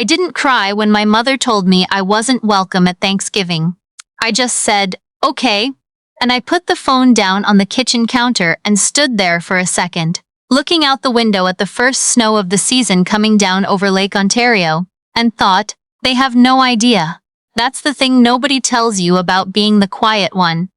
I didn't cry when my mother told me I wasn't welcome at Thanksgiving. I just said, okay, and I put the phone down on the kitchen counter and stood there for a second, looking out the window at the first snow of the season coming down over Lake Ontario, and thought, they have no idea. That's the thing nobody tells you about being the quiet one.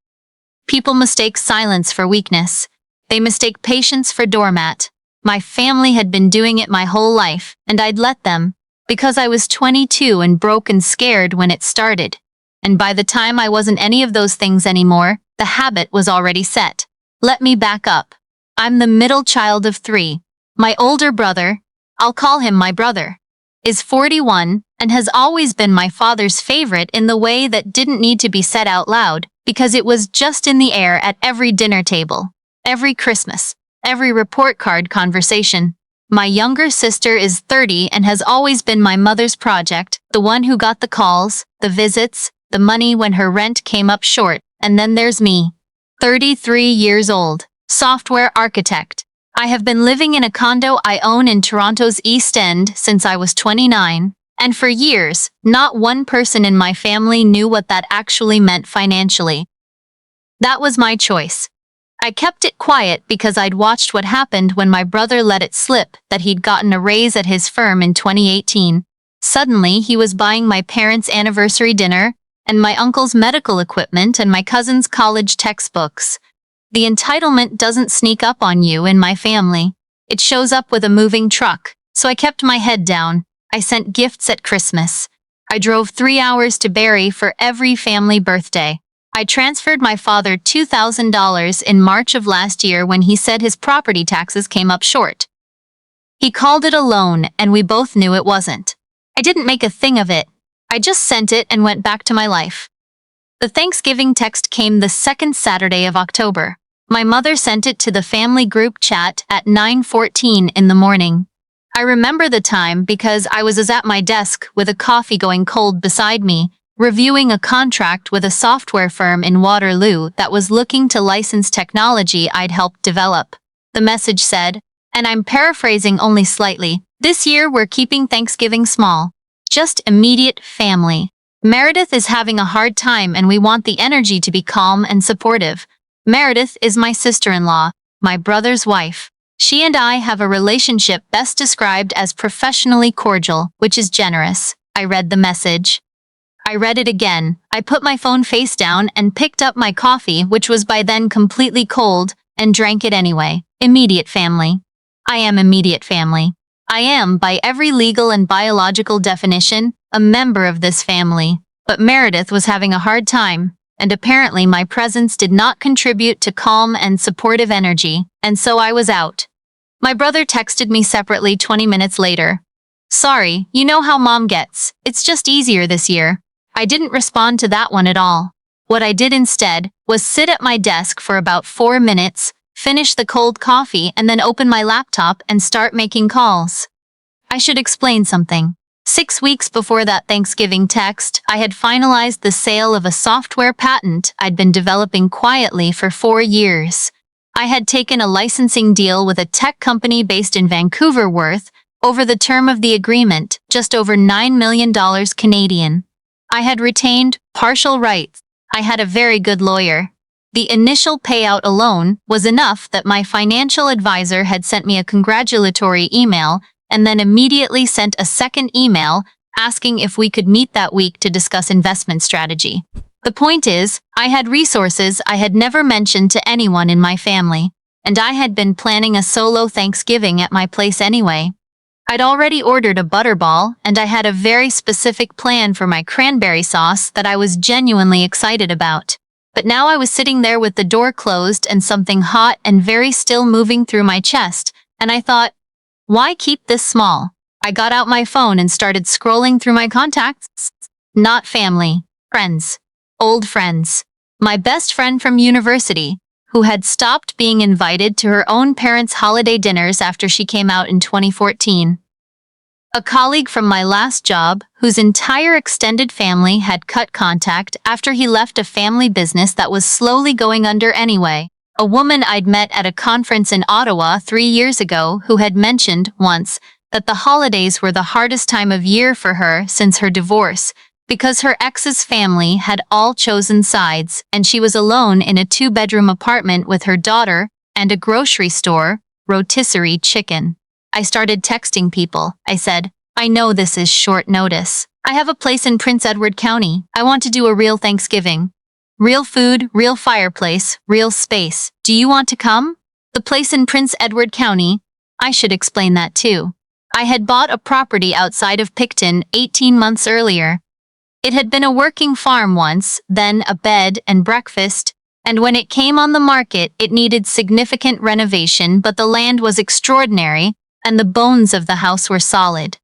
People mistake silence for weakness. They mistake patience for doormat. My family had been doing it my whole life, and I'd let them, because I was 22 and broke and scared when it started. And by the time I wasn't any of those things anymore, the habit was already set. Let me back up. I'm the middle child of 3. My older brother, I'll call him my brother, is 41 and has always been my father's favorite in the way that didn't need to be said out loud, because it was just in the air at every dinner table, every Christmas, every report card conversation. My younger sister is 30 and has always been my mother's project, the one who got the calls, the visits, the money when her rent came up short. And then there's me, 33 years old, software architect. I have been living in a condo I own in Toronto's East End since I was 29, and for years, not one person in my family knew what that actually meant financially. That was my choice. I kept it quiet because I'd watched what happened when my brother let it slip that he'd gotten a raise at his firm in 2018. Suddenly, he was buying my parents' anniversary dinner, and my uncle's medical equipment and my cousin's college textbooks. The entitlement doesn't sneak up on you in my family. It shows up with a moving truck, so I kept my head down. I sent gifts at Christmas. I drove 3 hours to Barrie for every family birthday. I transferred my father $2,000 in March of last year when he said his property taxes came up short. He called it a loan, and we both knew it wasn't. I didn't make a thing of it. I just sent it and went back to my life. The Thanksgiving text came the second Saturday of October. My mother sent it to the family group chat at 9:14 in the morning. I remember the time because I was at my desk with a coffee going cold beside me, reviewing a contract with a software firm in Waterloo that was looking to license technology I'd helped develop. The message said, and I'm paraphrasing only slightly, this year we're keeping Thanksgiving small. Just immediate family. Meredith is having a hard time and we want the energy to be calm and supportive. Meredith is my sister-in-law, my brother's wife. She and I have a relationship best described as professionally cordial, which is generous. I read the message. I read it again. I put my phone face down and picked up my coffee, which was by then completely cold, and drank it anyway. Immediate family. I am immediate family. I am, by every legal and biological definition, a member of this family. But Meredith was having a hard time, and apparently my presence did not contribute to calm and supportive energy, and so I was out. My brother texted me separately 20 minutes later. Sorry, you know how mom gets. It's just easier this year. I didn't respond to that one at all. What I did instead was sit at my desk for about 4 minutes, finish the cold coffee, and then open my laptop and start making calls. I should explain something. 6 weeks before that Thanksgiving text, I had finalized the sale of a software patent I'd been developing quietly for 4 years. I had taken a licensing deal with a tech company based in Vancouver worth, over the term of the agreement, just over $9 million Canadian. I had retained partial rights. I had a very good lawyer. The initial payout alone was enough that my financial advisor had sent me a congratulatory email and then immediately sent a second email asking if we could meet that week to discuss investment strategy. The point is, I had resources I had never mentioned to anyone in my family, and I had been planning a solo Thanksgiving at my place anyway. I'd already ordered a butterball, and I had a very specific plan for my cranberry sauce that I was genuinely excited about. But now I was sitting there with the door closed and something hot and very still moving through my chest, and I thought, why keep this small? I got out my phone and started scrolling through my contacts. Not family, friends. Old friends. My best friend from university, who had stopped being invited to her own parents' holiday dinners after she came out in 2014. A colleague from my last job, whose entire extended family had cut contact after he left a family business that was slowly going under anyway. A woman I'd met at a conference in Ottawa 3 years ago who had mentioned once that the holidays were the hardest time of year for her since her divorce, because her ex's family had all chosen sides and she was alone in a 2-bedroom apartment with her daughter and a grocery store, rotisserie chicken. I started texting people. I said, I know this is short notice. I have a place in Prince Edward County. I want to do a real Thanksgiving. Real food, real fireplace, real space. Do you want to come? The place in Prince Edward County. I should explain that too. I had bought a property outside of Picton 18 months earlier. It had been a working farm once, then a bed and breakfast, and when it came on the market, it needed significant renovation, but the land was extraordinary, and the bones of the house were solid.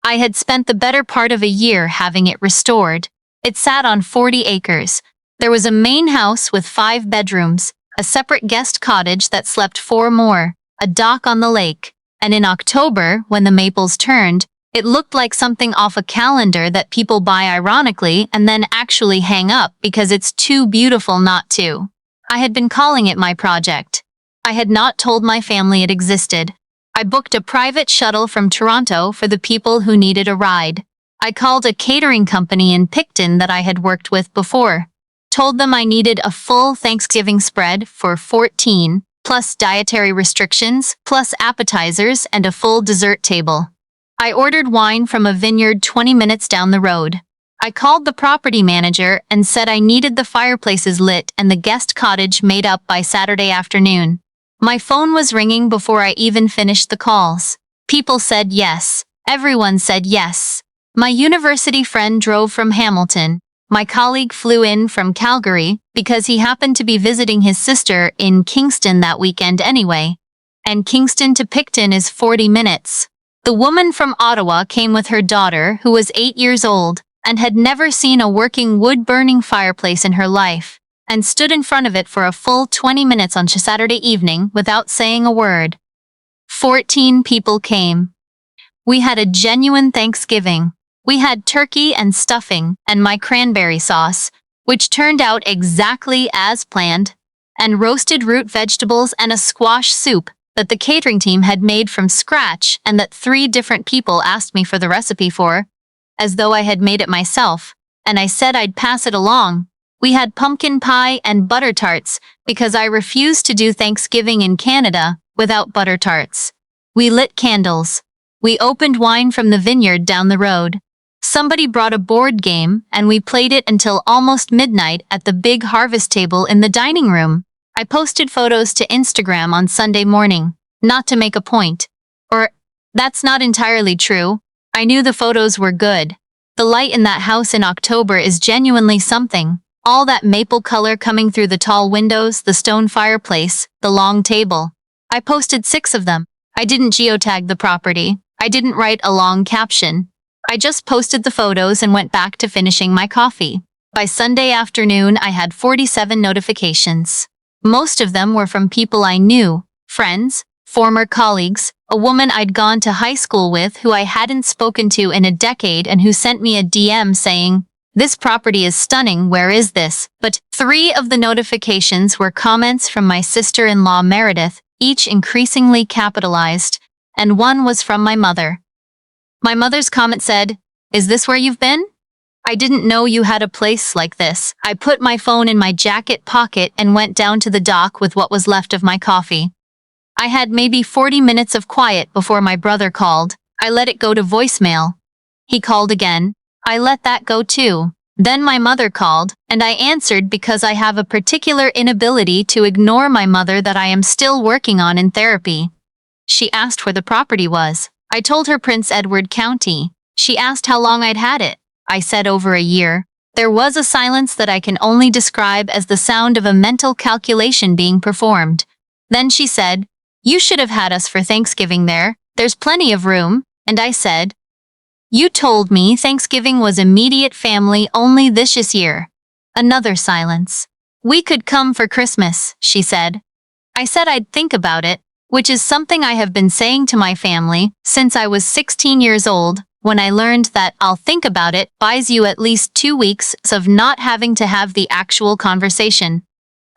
I had spent the better part of a year having it restored. It sat on 40 acres. There was a main house with 5 bedrooms, a separate guest cottage that slept 4 more, a dock on the lake, and in October, when the maples turned, it looked like something off a calendar that people buy ironically and then actually hang up because it's too beautiful not to. I had been calling it my project. I had not told my family it existed. I booked a private shuttle from Toronto for the people who needed a ride. I called a catering company in Picton that I had worked with before. Told them I needed a full Thanksgiving spread for 14, plus dietary restrictions, plus appetizers and a full dessert table. I ordered wine from a vineyard 20 minutes down the road. I called the property manager and said I needed the fireplaces lit and the guest cottage made up by Saturday afternoon. My phone was ringing before I even finished the calls. People said yes. Everyone said yes. My university friend drove from Hamilton. My colleague flew in from Calgary because he happened to be visiting his sister in Kingston that weekend anyway. And Kingston to Picton is 40 minutes. The woman from Ottawa came with her daughter, who was 8 years old, and had never seen a working wood-burning fireplace in her life, and stood in front of it for a full 20 minutes on Saturday evening without saying a word. 14 people came. We had a genuine Thanksgiving. We had turkey and stuffing and my cranberry sauce, which turned out exactly as planned, and roasted root vegetables and a squash soup that the catering team had made from scratch and that 3 different people asked me for the recipe for, as though I had made it myself, and I said I'd pass it along. We had pumpkin pie and butter tarts because I refused to do Thanksgiving in Canada without butter tarts. We lit candles. We opened wine from the vineyard down the road. Somebody brought a board game and we played it until almost midnight at the big harvest table in the dining room. I posted photos to Instagram on Sunday morning, not to make a point. Or, that's not entirely true. I knew the photos were good. The light in that house in October is genuinely something. All that maple color coming through the tall windows, the stone fireplace, the long table. I posted 6 of them. I didn't geotag the property. I didn't write a long caption. I just posted the photos and went back to finishing my coffee. By Sunday afternoon, I had 47 notifications. Most of them were from people I knew, friends, former colleagues, a woman I'd gone to high school with who I hadn't spoken to in a decade and who sent me a DM saying, "This property is stunning, where is this?" But 3 of the notifications were comments from my sister-in-law Meredith, each increasingly capitalized, and 1 was from my mother. My mother's comment said, "Is this where you've been? I didn't know you had a place like this." I put my phone in my jacket pocket and went down to the dock with what was left of my coffee. I had maybe 40 minutes of quiet before my brother called. I let it go to voicemail. He called again. I let that go too. Then my mother called, and I answered because I have a particular inability to ignore my mother that I am still working on in therapy. She asked where the property was. I told her Prince Edward County. She asked how long I'd had it. I said over a year. There was a silence that I can only describe as the sound of a mental calculation being performed. Then she said, "You should have had us for Thanksgiving there. There's plenty of room." And I said, "You told me Thanksgiving was immediate family only this year." Another silence. "We could come for Christmas," she said. I said I'd think about it, which is something I have been saying to my family since I was 16 years old, when I learned that "I'll think about it" buys you at least 2 weeks of not having to have the actual conversation.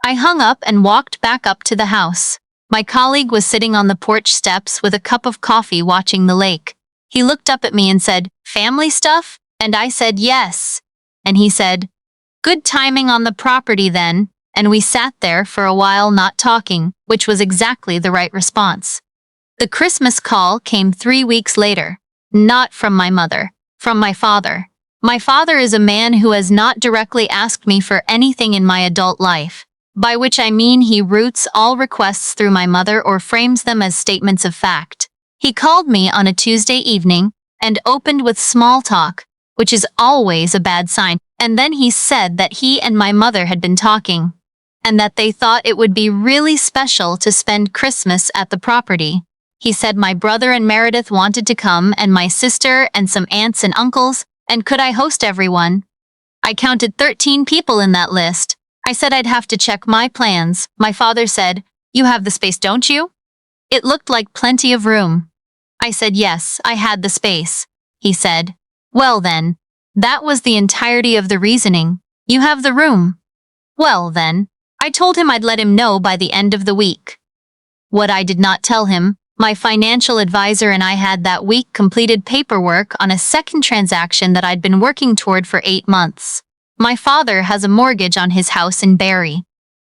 I hung up and walked back up to the house. My colleague was sitting on the porch steps with a cup of coffee watching the lake. He looked up at me and said, "Family stuff?" And I said, "Yes." And he said, "Good timing on the property then." And we sat there for a while not talking, which was exactly the right response. The Christmas call came 3 weeks later. Not from my mother, from my father. My father is a man who has not directly asked me for anything in my adult life, by which I mean he routes all requests through my mother or frames them as statements of fact. He called me on a Tuesday evening and opened with small talk, which is always a bad sign, and then he said that he and my mother had been talking, and that they thought it would be really special to spend Christmas at the property. He said my brother and Meredith wanted to come, and my sister and some aunts and uncles, and could I host everyone? I counted 13 people in that list. I said I'd have to check my plans. My father said, "You have the space, don't you?" It looked like plenty of room. I said yes, I had the space. He said, "Well then." That was the entirety of the reasoning. "You have the room." Well then. I told him I'd let him know by the end of the week. What I did not tell him, my financial advisor and I had that week completed paperwork on a second transaction that I'd been working toward for 8 months. My father has a mortgage on his house in Barrie.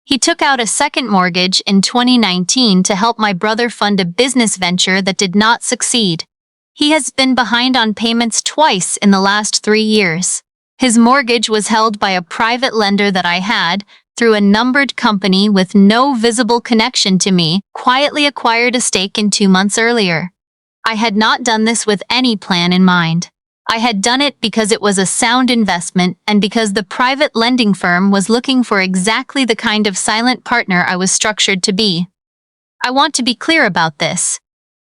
He took out a second mortgage in 2019 to help my brother fund a business venture that did not succeed. He has been behind on payments twice in the last 3 years. His mortgage was held by a private lender that I had, through a numbered company with no visible connection to me, quietly acquired a stake in 2 months earlier. I had not done this with any plan in mind. I had done it because it was a sound investment and because the private lending firm was looking for exactly the kind of silent partner I was structured to be. I want to be clear about this.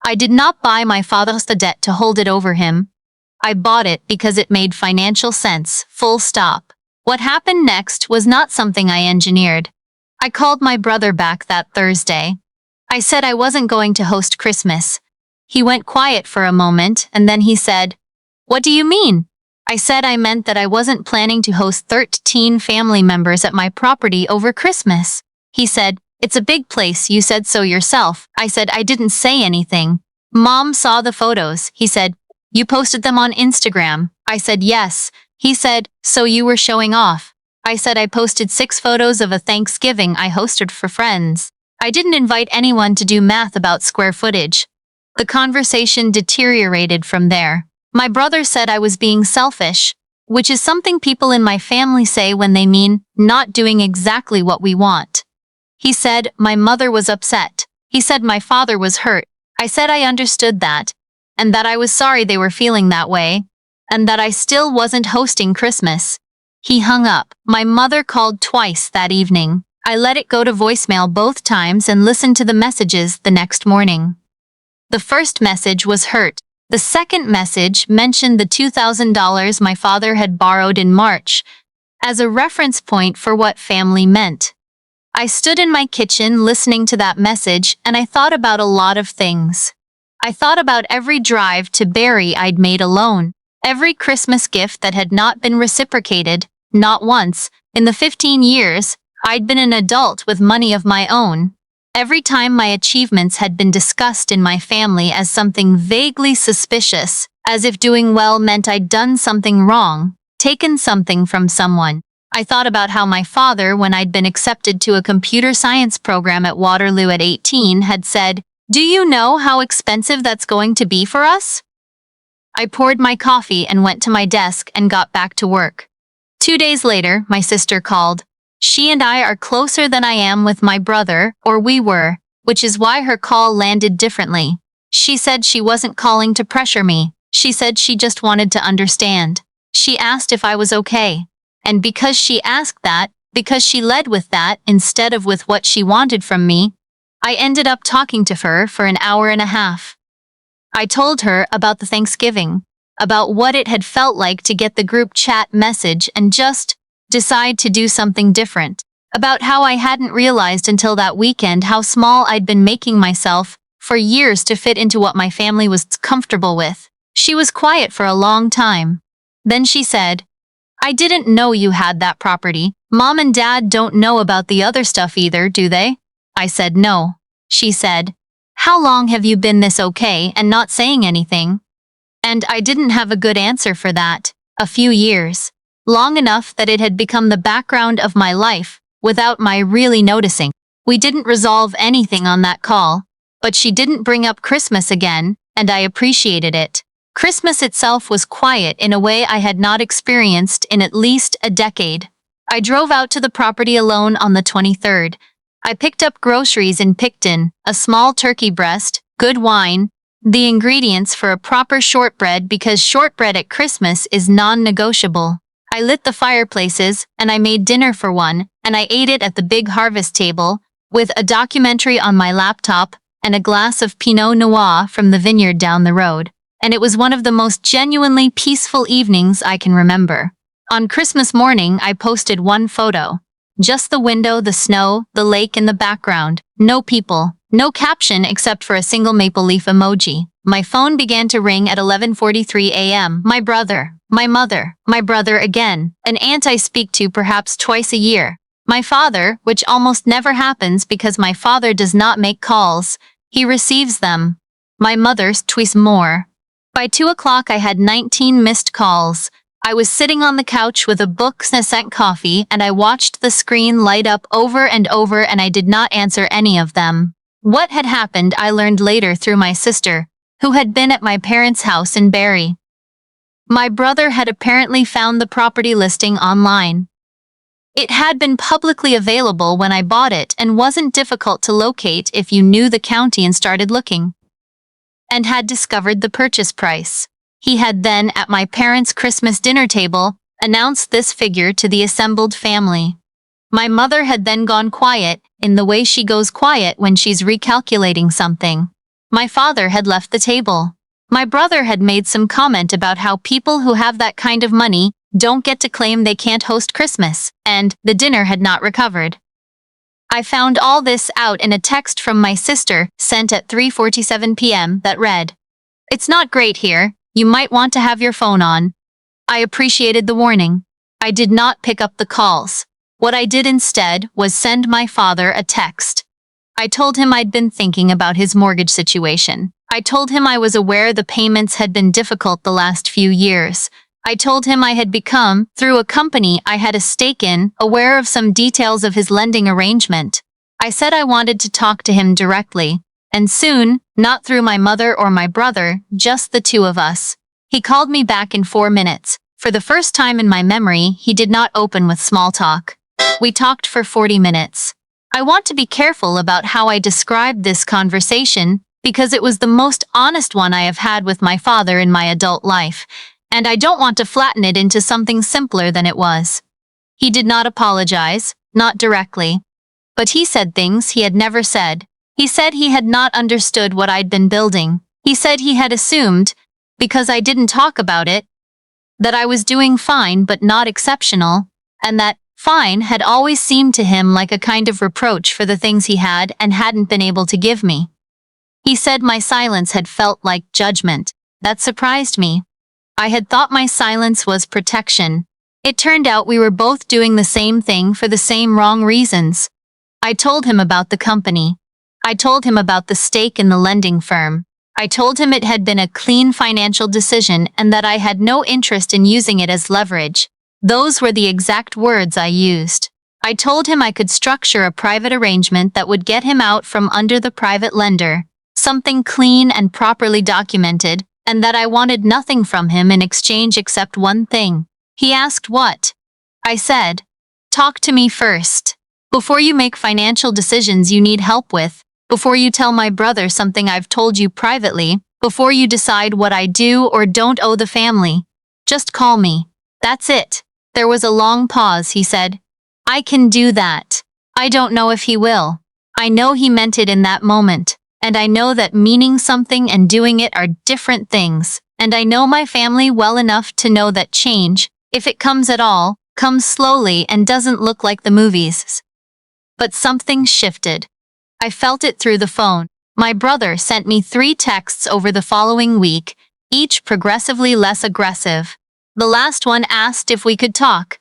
I did not buy my father's debt to hold it over him. I bought it because it made financial sense, full stop. What happened next was not something I engineered. I called my brother back that Thursday. I said I wasn't going to host Christmas. He went quiet for a moment, and then he said, "What do you mean?" I said I meant that I wasn't planning to host 13 family members at my property over Christmas. He said, "It's a big place, you said so yourself." I said I didn't say anything. "Mom saw the photos." He said, "You posted them on Instagram." I said yes. He said, "So you were showing off." I said I posted 6 photos of a Thanksgiving I hosted for friends. I didn't invite anyone to do math about square footage. The conversation deteriorated from there. My brother said I was being selfish, which is something people in my family say when they mean not doing exactly what we want. He said my mother was upset. He said my father was hurt. I said I understood that, and that I was sorry they were feeling that way, and that I still wasn't hosting Christmas. He hung up. My mother called twice that evening. I let it go to voicemail both times and listened to the messages the next morning. The first message was hurt. The second message mentioned the $2,000 my father had borrowed in March as a reference point for what family meant. I stood in my kitchen listening to that message, and I thought about a lot of things. I thought about every drive to Barrie I'd made alone. Every Christmas gift that had not been reciprocated, not once, in the 15 years I'd been an adult with money of my own. Every time my achievements had been discussed in my family as something vaguely suspicious, as if doing well meant I'd done something wrong, taken something from someone. I thought about how my father, when I'd been accepted to a computer science program at Waterloo at 18, had said, "Do you know how expensive that's going to be for us?" I poured my coffee and went to my desk and got back to work. 2 days later, my sister called. She and I are closer than I am with my brother, or we were, which is why her call landed differently. She said she wasn't calling to pressure me. She said she just wanted to understand. She asked if I was okay. And because she asked that, because she led with that instead of with what she wanted from me, I ended up talking to her for an hour and a half. I told her about the Thanksgiving, about what it had felt like to get the group chat message and just decide to do something different, about how I hadn't realized until that weekend how small I'd been making myself for years to fit into what my family was comfortable with. She was quiet for a long time. Then she said, "I didn't know you had that property. Mom and Dad don't know about the other stuff either, do they?" I said no. She said, "How long have you been this okay and not saying anything?" And I didn't have a good answer for that. A few years. Long enough that it had become the background of my life, without my really noticing. We didn't resolve anything on that call, but she didn't bring up Christmas again, and I appreciated it. Christmas itself was quiet in a way I had not experienced in at least a decade. I drove out to the property alone on the 23rd. I picked up groceries in Picton, a small turkey breast, good wine, the ingredients for a proper shortbread because shortbread at Christmas is non-negotiable. I lit the fireplaces, and I made dinner for one, and I ate it at the big harvest table, with a documentary on my laptop and a glass of Pinot Noir from the vineyard down the road, and it was one of the most genuinely peaceful evenings I can remember. On Christmas morning, I posted one photo. Just the window, the snow, the lake in the background. No people. No caption except for a single maple leaf emoji. My phone began to ring at 11:43 a.m. My brother, my mother, my brother again, an aunt I speak to perhaps twice a year. My father, which almost never happens because my father does not make calls. He receives them. My mother's twice more. By 2 o'clock I had 19 missed calls. I was sitting on the couch with a book and coffee and I watched the screen light up over and over and I did not answer any of them. What had happened I learned later through my sister, who had been at my parents' house in Barrie. My brother had apparently found the property listing online. It had been publicly available when I bought it and wasn't difficult to locate if you knew the county and started looking. And had discovered the purchase price. He had then, at my parents' Christmas dinner table, announced this figure to the assembled family. My mother had then gone quiet, in the way she goes quiet when she's recalculating something. My father had left the table. My brother had made some comment about how people who have that kind of money don't get to claim they can't host Christmas, and the dinner had not recovered. I found all this out in a text from my sister sent at 3:47 p.m. that read, "It's not great here. You might want to have your phone on." I appreciated the warning. I did not pick up the calls. What I did instead was send my father a text. I told him I'd been thinking about his mortgage situation. I told him I was aware the payments had been difficult the last few years. I told him I had become, through a company I had a stake in, aware of some details of his lending arrangement. I said I wanted to talk to him directly, and soon, not through my mother or my brother, just the two of us. He called me back in 4 minutes. For the first time in my memory, he did not open with small talk. We talked for 40 minutes. I want to be careful about how I describe this conversation because it was the most honest one I have had with my father in my adult life, and I don't want to flatten it into something simpler than it was. He did not apologize, not directly. But he said things he had never said. He said he had not understood what I'd been building. He said he had assumed, because I didn't talk about it, that I was doing fine but not exceptional, and that fine had always seemed to him like a kind of reproach for the things he had and hadn't been able to give me. He said my silence had felt like judgment. That surprised me. I had thought my silence was protection. It turned out we were both doing the same thing for the same wrong reasons. I told him about the company. I told him about the stake in the lending firm. I told him it had been a clean financial decision and that I had no interest in using it as leverage. Those were the exact words I used. I told him I could structure a private arrangement that would get him out from under the private lender, something clean and properly documented, and that I wanted nothing from him in exchange except one thing. He asked what? I said, "Talk to me first. Before you make financial decisions you need help with, before you tell my brother something I've told you privately, before you decide what I do or don't owe the family, just call me. That's it." There was a long pause. He said, "I can do that." I don't know if he will. I know he meant it in that moment, and I know that meaning something and doing it are different things, and I know my family well enough to know that change, if it comes at all, comes slowly and doesn't look like the movies. But something shifted. I felt it through the phone. My brother sent me 3 texts over the following week, each progressively less aggressive. The last one asked if we could talk.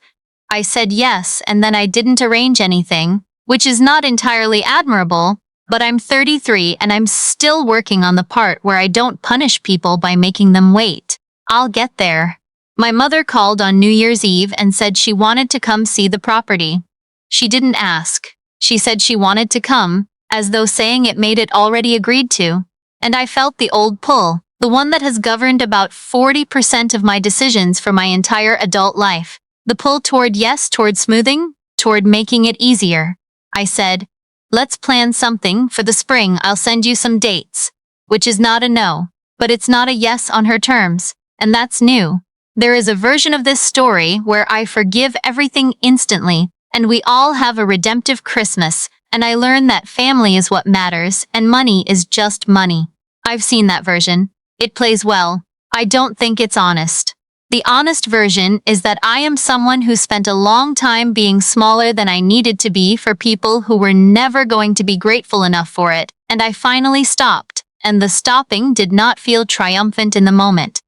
I said yes, and then I didn't arrange anything, which is not entirely admirable, But I'm 33 and I'm still working on the part where I don't punish people by making them wait. I'll get there. My mother called on New Year's Eve and said she wanted to come see the property. She didn't ask. She said she wanted to come, as though saying it made it already agreed to. And I felt the old pull, the one that has governed about 40% of my decisions for my entire adult life. The pull toward yes, toward smoothing, toward making it easier. I said, let's plan something for the spring. I'll send you some dates. Which is not a no, but it's not a yes on her terms. And that's new. There is a version of this story where I forgive everything instantly, and we all have a redemptive Christmas, and I learn that family is what matters, and money is just money. I've seen that version. It plays well. I don't think it's honest. The honest version is that I am someone who spent a long time being smaller than I needed to be for people who were never going to be grateful enough for it, and I finally stopped, and the stopping did not feel triumphant in the moment.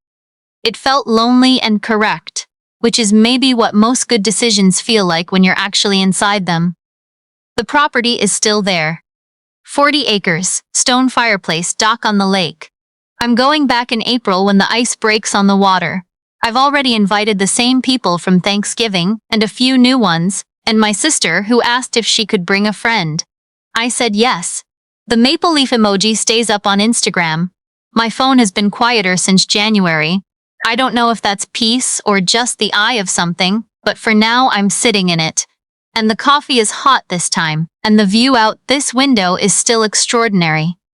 It felt lonely and correct, which is maybe what most good decisions feel like when you're actually inside them. The property is still there. 40 acres, stone fireplace, dock on the lake. I'm going back in April when the ice breaks on the water. I've already invited the same people from Thanksgiving and a few new ones, and my sister who asked if she could bring a friend. I said yes. The maple leaf emoji stays up on Instagram. My phone has been quieter since January. I don't know if that's peace or just the eye of something, but for now I'm sitting in it. And the coffee is hot this time, and the view out this window is still extraordinary.